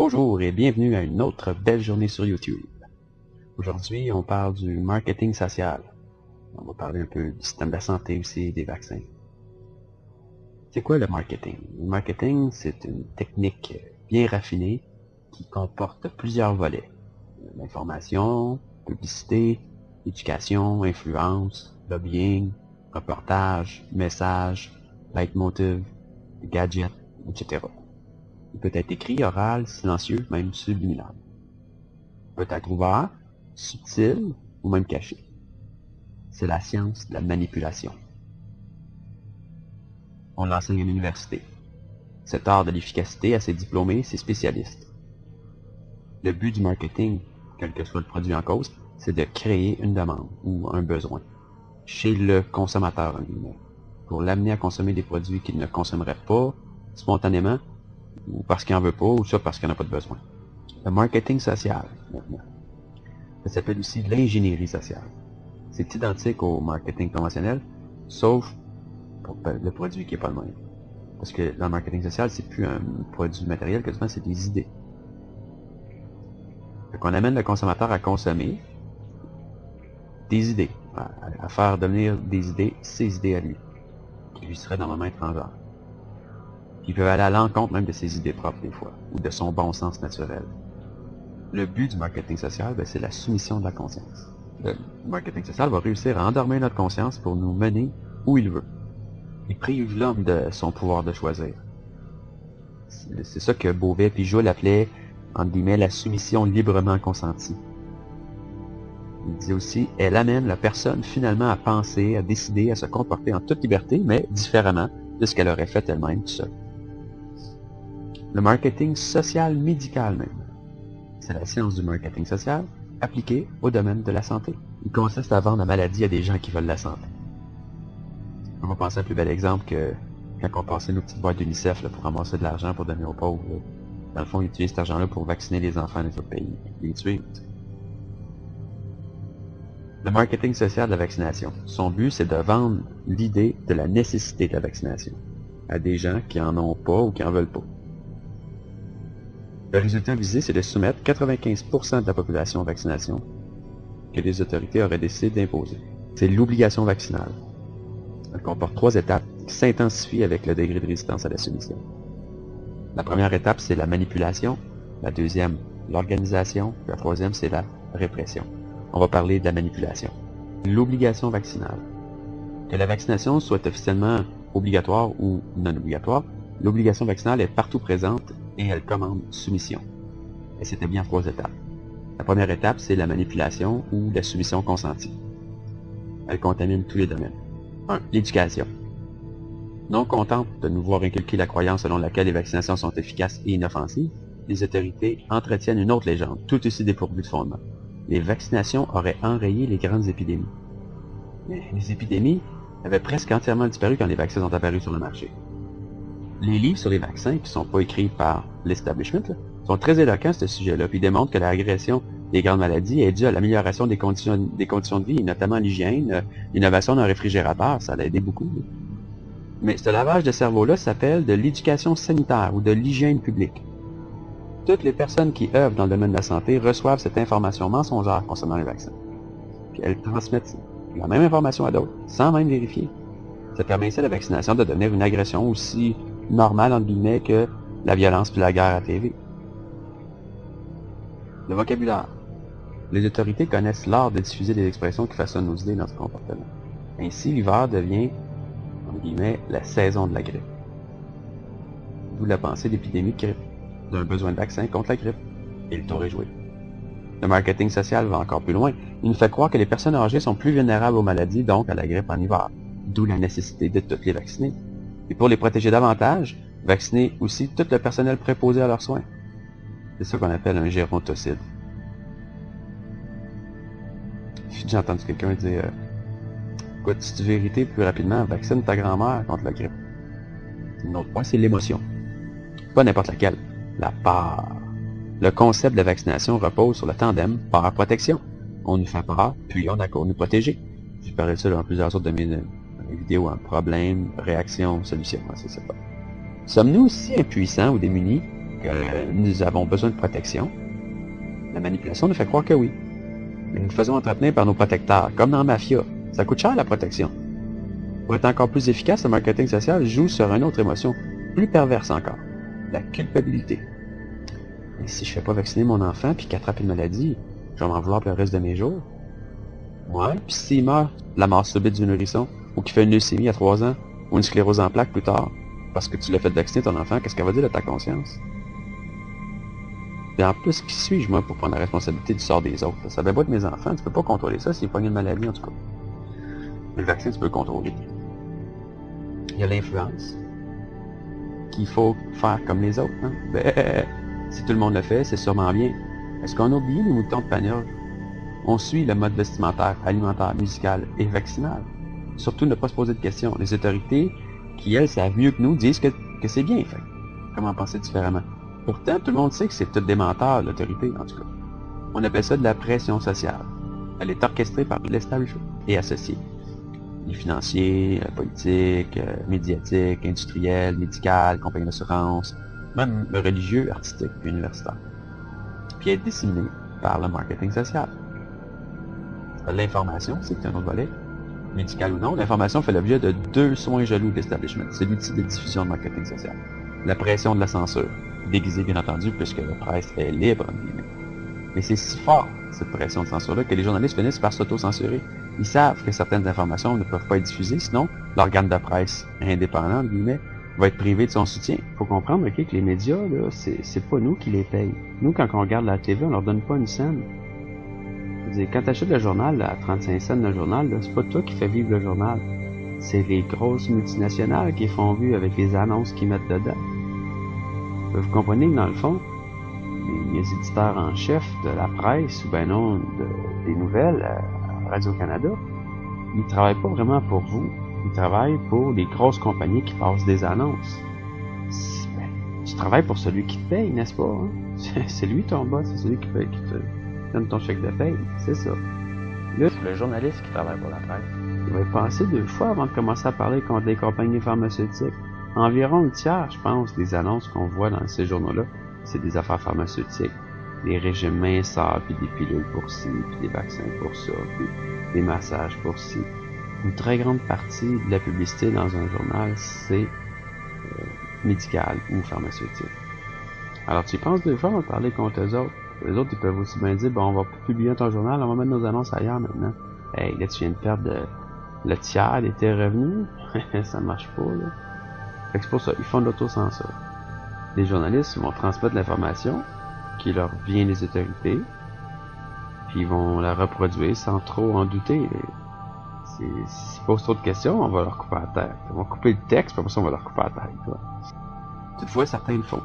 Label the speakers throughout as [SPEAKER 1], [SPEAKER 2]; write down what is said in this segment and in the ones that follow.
[SPEAKER 1] Bonjour et bienvenue à une autre belle journée sur YouTube. Aujourd'hui, on parle du marketing social. On va parler un peu du système de la santé aussi et des vaccins. C'est quoi le marketing? Le marketing, c'est une technique bien raffinée qui comporte plusieurs volets. L'information, publicité, éducation, influence, lobbying, reportage, message, leitmotiv, gadget, etc. Il peut être écrit, oral, silencieux, même subliminal. Il peut être ouvert, subtil ou même caché. C'est la science de la manipulation. On l'enseigne à l'université. Cet art de l'efficacité à ses diplômés, ses spécialistes. Le but du marketing, quel que soit le produit en cause, c'est de créer une demande ou un besoin chez le consommateur, en guillemets, pour l'amener à consommer des produits qu'il ne consommerait pas spontanément, ou parce qu'il n'en veut pas, ou ça parce qu'il n'en a pas de besoin. Le marketing social, maintenant. Ça s'appelle aussi l'ingénierie sociale. C'est identique au marketing conventionnel, sauf pour le produit qui n'est pas le même. Parce que dans le marketing social, c'est plus un produit matériel, quasiment c'est des idées. Donc on amène le consommateur à consommer des idées, à faire devenir des idées ses idées à lui, qui lui seraient normalement étrangères. Qui peuvent aller à l'encontre même de ses idées propres des fois, ou de son bon sens naturel. Le but du marketing social, c'est la soumission de la conscience. Le marketing social va réussir à endormir notre conscience pour nous mener où il veut. Il prive l'homme de son pouvoir de choisir. C'est ça que Beauvais puis Joule appelait, entre guillemets, la soumission librement consentie. Il disait aussi, elle amène la personne finalement à penser, à décider, à se comporter en toute liberté, mais différemment de ce qu'elle aurait fait elle-même tout seul. Le marketing social médical même. C'est la science du marketing social appliquée au domaine de la santé. Il consiste à vendre la maladie à des gens qui veulent la santé. On va penser à un plus bel exemple que quand on passait nos petites boîtes d'UNICEF pour ramasser de l'argent pour donner aux pauvres. Dans le fond, ils utilisent cet argent-là pour vacciner les enfants des autres pays, les tuer. Le marketing social de la vaccination. Son but, c'est de vendre l'idée de la nécessité de la vaccination à des gens qui en ont pas ou qui en veulent pas. Le résultat visé, c'est de soumettre 95% de la population aux vaccinations que les autorités auraient décidé d'imposer. C'est l'obligation vaccinale. Elle comporte 3 étapes qui s'intensifient avec le degré de résistance à la soumission. La première étape, c'est la manipulation. La deuxième, l'organisation. La troisième, c'est la répression. On va parler de la manipulation. L'obligation vaccinale. Que la vaccination soit officiellement obligatoire ou non obligatoire, l'obligation vaccinale est partout présente et elle commande soumission. Et c'était bien 3 étapes. La première étape, c'est la manipulation ou la soumission consentie. Elle contamine tous les domaines. 1. L'éducation. Non contente de nous voir inculquer la croyance selon laquelle les vaccinations sont efficaces et inoffensives, les autorités entretiennent une autre légende, tout aussi dépourvue de fondement. Les vaccinations auraient enrayé les grandes épidémies. Mais les épidémies avaient presque entièrement disparu quand les vaccins sont apparus sur le marché. Les livres sur les vaccins, qui ne sont pas écrits par l'establishment, sont très éloquents à ce sujet-là, puis démontrent que la régression des grandes maladies est due à l'amélioration des conditions de vie, notamment l'hygiène, l'innovation d'un réfrigérateur, ça l'a aidé beaucoup. Mais ce lavage de cerveau-là s'appelle de l'éducation sanitaire ou de l'hygiène publique. Toutes les personnes qui œuvrent dans le domaine de la santé reçoivent cette information mensongère concernant les vaccins. Puis elles transmettent la même information à d'autres, sans même vérifier. Ça permet ici à la vaccination de devenir une agression aussi normale, entre guillemets, que la violence puis la guerre à TV. Le vocabulaire. Les autorités connaissent l'art de diffuser des expressions qui façonnent nos idées dans ce comportement. Ainsi, l'hiver devient, entre guillemets, la saison de la grippe. D'où la pensée d'épidémie de grippe, d'un besoin de vaccin contre la grippe. Et le tour est joué. Le marketing social va encore plus loin. Il nous fait croire que les personnes âgées sont plus vulnérables aux maladies, donc à la grippe en hiver. D'où la nécessité de toutes les vacciner. Et pour les protéger davantage, vacciner aussi tout le personnel préposé à leurs soins. C'est ça qu'on appelle un gérontocide. J'ai entendu quelqu'un dire écoute, si tu veux hériter plus rapidement, vaccine ta grand-mère contre la grippe. Un autre point, c'est l'émotion. Pas n'importe laquelle. La peur. Le concept de la vaccination repose sur le tandem peur-protection. On nous fait peur, puis on a qu'à nous protéger. J'ai parlé de ça dans plusieurs autres de mes vidéos, problème, réaction, solution. C'est ça. Sommes-nous aussi impuissants ou démunis que nous avons besoin de protection, la manipulation nous fait croire que oui. Mais nous faisons entretenir par nos protecteurs, comme dans la mafia. Ça coûte cher la protection. Pour être encore plus efficace, le marketing social joue sur une autre émotion, plus perverse encore, la culpabilité. Et si je fais pas vacciner mon enfant puis qu'il attrape une maladie, je vais m'en vouloir pour le reste de mes jours. Ouais, puis s'il meurt, la mort subite du nourrisson, ou qu'il fait une leucémie à 3 ans, ou une sclérose en plaques plus tard, parce que tu l'as fait vacciner ton enfant, qu'est-ce qu'elle va dire de ta conscience? Et en plus, qui suis-je, moi, pour prendre la responsabilité du sort des autres? Ça va pas être mes enfants, tu peux pas contrôler ça s'ils pognent une maladie, en tout cas. Mais le vaccin, tu peux le contrôler. Il y a l'influence, qu'il faut faire comme les autres. Hein? Ben, si tout le monde le fait, c'est sûrement bien. Est-ce qu'on a oublié les moutons de Panurge? On suit le mode vestimentaire, alimentaire, musical et vaccinal. Surtout ne pas se poser de questions. Les autorités, qui elles savent mieux que nous, disent que c'est bien fait. Comment penser différemment? Pourtant, tout le monde sait que c'est tout des menteurs, l'autorité, en tout cas. On appelle ça de la pression sociale. Elle est orchestrée par l'establishment et associée. Les financiers, politiques, médiatiques, industriels, médicales, compagnies d'assurance, même religieux, artistiques et universitaires. Puis elle est disséminée par le marketing social. L'information, c'est un autre volet. Médical ou non, l'information fait l'objet de 2 soins jaloux de l'establishment. C'est l'outil de diffusion de marketing social. La pression de la censure, déguisée bien entendu, puisque la presse est libre, mais c'est si fort, cette pression de censure-là, que les journalistes finissent par s'auto-censurer. Ils savent que certaines informations ne peuvent pas être diffusées, sinon l'organe de presse indépendant, va être privé de son soutien. Il faut comprendre que les médias, là, c'est pas nous qui les payent. Nous, quand on regarde la TV, on leur donne pas une scène. Quand tu achètes le journal là, à 35 cents le journal, c'est pas toi qui fais vivre le journal. C'est les grosses multinationales qui font vivre avec les annonces qu'ils mettent dedans. Vous comprenez que dans le fond, les éditeurs en chef de la presse, ou ben non, des nouvelles à Radio-Canada, ils travaillent pas vraiment pour vous. Ils travaillent pour les grosses compagnies qui passent des annonces. Ben, tu travailles pour celui qui te paye, n'est-ce pas? Hein? C'est lui ton boss, c'est celui qui paye, qui te donne ton chèque de paye, c'est ça. Là, c'est le journaliste qui travaille pour la presse. Il va y penser 2 fois avant de commencer à parler contre les compagnies pharmaceutiques. Environ un tiers, je pense, des annonces qu'on voit dans ces journaux-là, c'est des affaires pharmaceutiques. Des régimes minceurs, puis des pilules pour ci, puis des vaccins pour ça, puis des massages pour ci. Une très grande partie de la publicité dans un journal, c'est médical ou pharmaceutique. Alors tu y penses 2 fois avant de parler contre eux autres. Les autres, ils peuvent aussi bien dire, bon, on va publier ton journal, on va mettre nos annonces ailleurs maintenant. Hey, là, tu viens de perdre le tiers de tes revenus. Ça marche pas, là. Fait que c'est pour ça, ils font de l'autocensure. Les journalistes vont transmettre l'information qui leur vient des autorités, puis ils vont la reproduire sans trop en douter. S'ils posent trop de questions, on va leur couper la tête. Ils vont couper le texte, puis après ça, on va leur couper la tête. Toutefois, certains le font.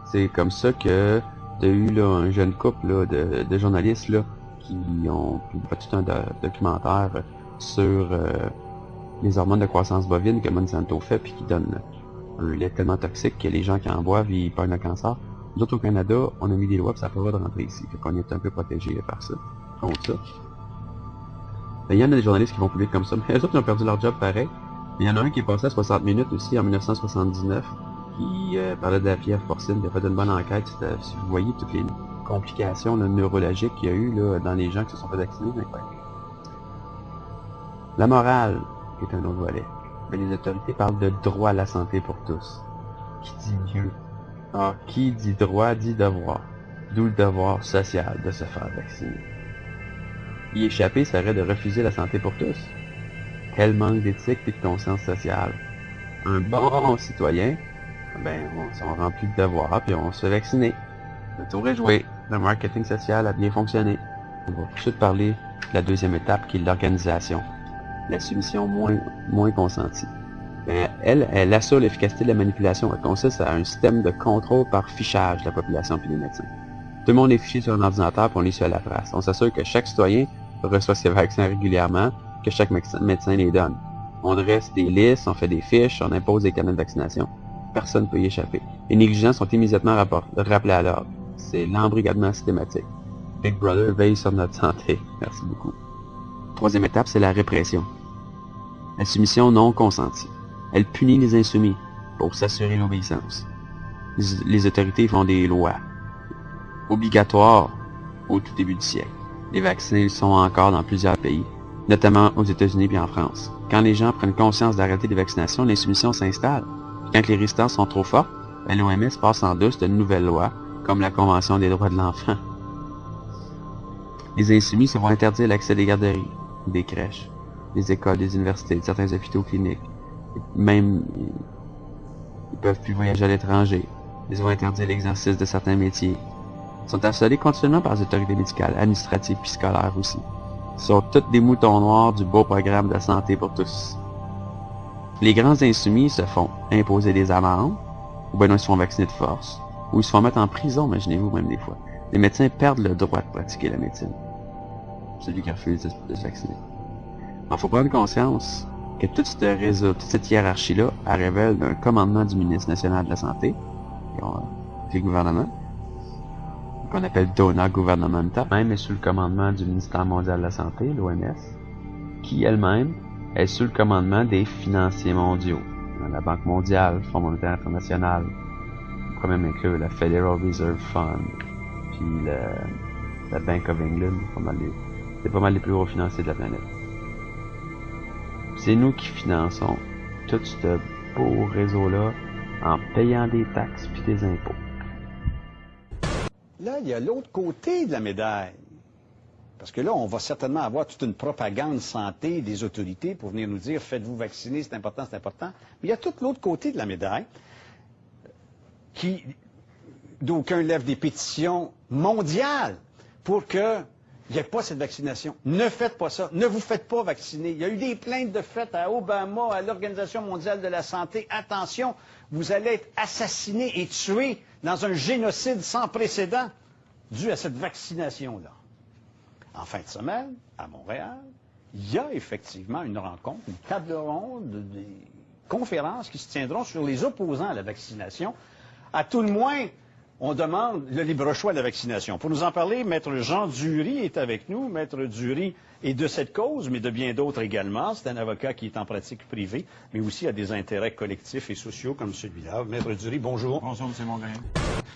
[SPEAKER 1] C'est comme ça que t'as eu là, un jeune couple là, de journalistes là, qui ont fait tout un documentaire sur les hormones de croissance bovine que Monsanto fait puis qui donne un lait tellement toxique que les gens qui en boivent, ils perdent le cancer. Nous autres au Canada, on a mis des lois pour ça peut pas de rentrer ici. Fait qu'on est un peu protégés par ça, contre ça. Il y en a des journalistes qui vont publier comme ça, mais les autres ils ont perdu leur job pareil. Il y en a un qui est passé à 60 minutes aussi en 1979, qui parlait de la fièvre porcine, il a fait une bonne enquête. Si vous voyez toutes les complications là, neurologiques qu'il y a eu là, dans les gens qui se sont fait vacciner, c'est incroyable. La morale est un autre volet. Mais les autorités parlent de droit à la santé pour tous. Qui dit mieux? Ah, qui dit droit dit devoir. D'où le devoir social de se faire vacciner. Y échapper serait de refuser la santé pour tous. Quel manque d'éthique et de conscience sociale. Un bon citoyen, ben, on remplit le devoir puis on se fait vacciner. Le tour est joué. Le marketing social a bien fonctionné. On va tout de suite parler de la deuxième étape qui est l'organisation. La soumission moins consentie. Ben, elle assure l'efficacité de la manipulation. Elle consiste à un système de contrôle par fichage de la population puis des médecins. Tout le monde est fiché sur un ordinateur puis on les suit à la trace. On s'assure que chaque citoyen reçoit ses vaccins régulièrement, que chaque médecin les donne. On dresse des listes, on fait des fiches, on impose des canaux de vaccination. Personne ne peut y échapper. Les négligents sont immédiatement rappelés à l'ordre. C'est l'embrigadement systématique. Big Brother veille sur notre santé. Merci beaucoup. Troisième étape, c'est la répression. La soumission non consentie. Elle punit les insoumis pour s'assurer l'obéissance. les autorités font des lois obligatoires au tout début du siècle. Les vaccins le sont encore dans plusieurs pays, notamment aux États-Unis et en France. Quand les gens prennent conscience d'arrêter les vaccinations, l'insoumission s'installe. Quand les résistances sont trop fortes, l'OMS passe en douce de nouvelles lois, comme la Convention des droits de l'enfant. Les insoumis se vont interdire l'accès des garderies, des crèches, des écoles, des universités, de certains hôpitaux cliniques. Même, ils peuvent plus voyager à l'étranger. Ils vont interdire l'exercice de certains métiers. Ils sont assolés continuellement par les autorités médicales, administratives et scolaires aussi. Ils sont tous des moutons noirs du beau programme de santé pour tous. Les grands insoumis se font imposer des amendes, ou bien ils se font vacciner de force, ou ils se font mettre en prison, imaginez-vous même des fois. Les médecins perdent le droit de pratiquer la médecine. Celui qui refuse de se vacciner. Il faut prendre conscience que tout ce réseau, toute cette hiérarchie-là, elle révèle d'un commandement du ministre national de la Santé, du gouvernement, qu'on appelle Dona Governamenta, même est sous le commandement du ministère mondial de la Santé, l'OMS, qui elle-même est sous le commandement des financiers mondiaux. La Banque mondiale, le Fonds monétaire international, on pourrait même inclure la Federal Reserve Fund, puis la Bank of England, c'est pas mal les plus gros financiers de la planète. C'est nous qui finançons tout ce beau réseau-là en payant des taxes puis des impôts.
[SPEAKER 2] Là, il y a l'autre côté de la médaille. Parce que là, on va certainement avoir toute une propagande santé des autorités pour venir nous dire « faites-vous vacciner, c'est important, c'est important ». Mais il y a tout l'autre côté de la médaille d'aucuns lèvent des pétitions mondiales pour qu'il n'y ait pas cette vaccination. Ne faites pas ça. Ne vous faites pas vacciner. Il y a eu des plaintes de fait à Obama, à l'Organisation mondiale de la santé. Attention, vous allez être assassinés et tués dans un génocide sans précédent dû à cette vaccination-là. En fin de semaine, à Montréal, il y a effectivement une rencontre, une table ronde, des conférences qui se tiendront sur les opposants à la vaccination. À tout le moins, on demande le libre choix de la vaccination. Pour nous en parler, Maître Jean Dury est avec nous. Maître Dury est de cette cause, mais de bien d'autres également. C'est un avocat qui est en pratique privée, mais aussi a des intérêts collectifs et sociaux comme celui-là. Maître Dury, bonjour.
[SPEAKER 3] Bonjour, M. Mongrain.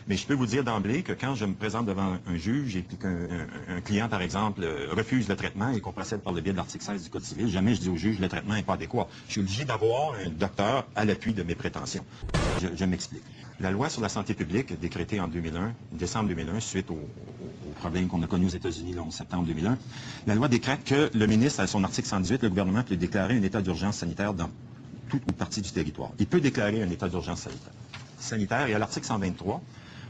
[SPEAKER 3] Mais je peux vous dire d'emblée que quand je me présente devant un juge et qu'un client, par exemple, refuse le traitement et qu'on procède par le biais de l'article 16 du Code civil, jamais je dis au juge le traitement n'est pas adéquat. Je suis obligé d'avoir un docteur à l'appui de mes prétentions. Je m'explique. La loi sur la santé publique, décrétée en décembre 2001, suite au problème qu'on a connu aux États-Unis le 11 septembre 2001, la loi décrète que le ministre, à son article 118, le gouvernement peut déclarer un état d'urgence sanitaire dans toute ou partie du territoire. Il peut déclarer un état d'urgence sanitaire et à l'article 123,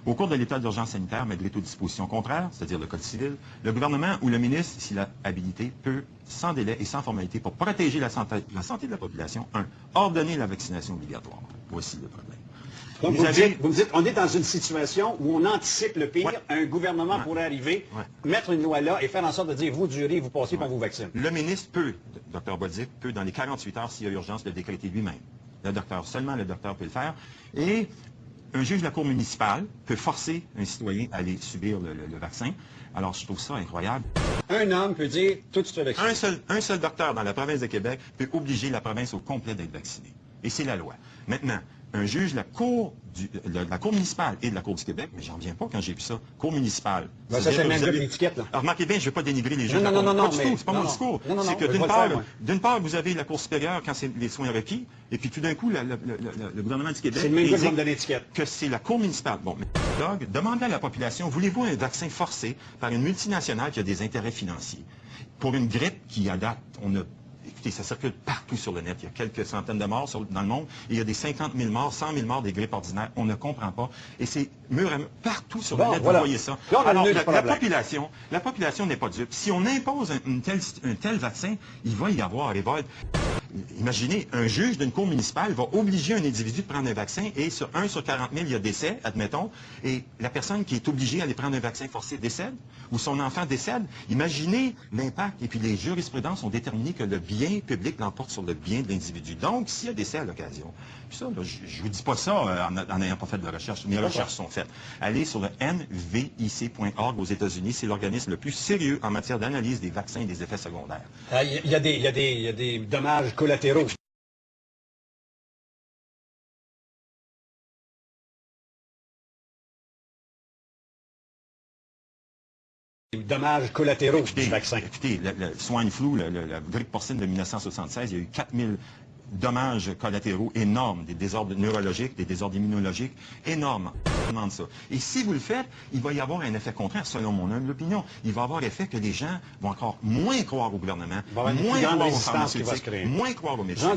[SPEAKER 3] au cours de l'état d'urgence sanitaire, malgré toute disposition contraire, c'est-à-dire le Code civil, le gouvernement ou le ministre, s'il a habilité, peut, sans délai et sans formalité, pour protéger la santé de la population, ordonner la vaccination obligatoire. Voici le problème.
[SPEAKER 2] Donc, vous me dites, on est dans une situation où on anticipe le pire, un gouvernement pourrait arriver, mettre une loi là et faire en sorte de dire, vous durez, vous passez, on vous vaccine.
[SPEAKER 3] Le ministre peut, Dr Bolduc, peut, dans les 48 heures, s'il y a urgence, le décréter lui-même. Seulement le docteur peut le faire. Et un juge de la Cour municipale peut forcer un citoyen à aller subir le vaccin. Alors, je trouve ça incroyable.
[SPEAKER 2] Un homme peut dire, tout tu te fais vacciner.
[SPEAKER 3] Un seul docteur dans la province de Québec peut obliger la province au complet d'être vacciné. Et c'est la loi. Maintenant, un juge de la Cour municipale et de la Cour du Québec, mais j'en viens pas quand j'ai vu ça, Cour municipale.
[SPEAKER 2] Ben, ça, c'est même l'étiquette, là.
[SPEAKER 3] Alors, remarquez bien, je ne vais pas dénigrer les juges.
[SPEAKER 2] Non,
[SPEAKER 3] pas du tout, c'est pas mon discours. C'est que d'une part, vous avez la Cour supérieure quand c'est les soins requis, et puis tout d'un coup, le gouvernement du Québec
[SPEAKER 2] dit
[SPEAKER 3] que c'est la Cour municipale. Bon, mais demandez à la population, voulez-vous un vaccin forcé par une multinationale qui a des intérêts financiers? Pour une grippe qui, à date, écoutez, ça circule partout sur le net. Il y a quelques centaines de morts dans le monde. Et il y a des 50 000 morts, 100 000 morts des grippes ordinaires. On ne comprend pas. Et c'est mur à mur, partout sur le net, vous voyez ça. Alors, la population n'est pas dupe. Si on impose un tel vaccin, il va y avoir révolte. Imaginez, un juge d'une cour municipale va obliger un individu de prendre un vaccin et sur 1 sur 40 000, il y a décès, admettons, et la personne qui est obligée d'aller prendre un vaccin forcé décède, ou son enfant décède. Imaginez l'impact. Et puis les jurisprudences ont déterminé que le bien public l'emporte sur le bien de l'individu. Donc, s'il y a décès à l'occasion, puis ça, là, je ne vous dis pas ça en n'ayant pas fait de recherche. Mes recherches sont faites. Allez sur le nvic.org aux États-Unis. C'est l'organisme le plus sérieux en matière d'analyse des vaccins et des effets secondaires.
[SPEAKER 2] Il y a des dommages collatéraux. dommages collatéraux du vaccin.
[SPEAKER 3] Écoutez, le swine flu, la grippe porcine de 1976, il y a eu 4000 dommages collatéraux énormes, des désordres neurologiques, des désordres immunologiques énormes. De ça. Et si vous le faites, il va y avoir un effet contraire, selon mon humble opinion. Il va y avoir l'effet que les gens vont encore moins croire au gouvernement, moins croire aux pharmaceutiques, moins croire aux médecins.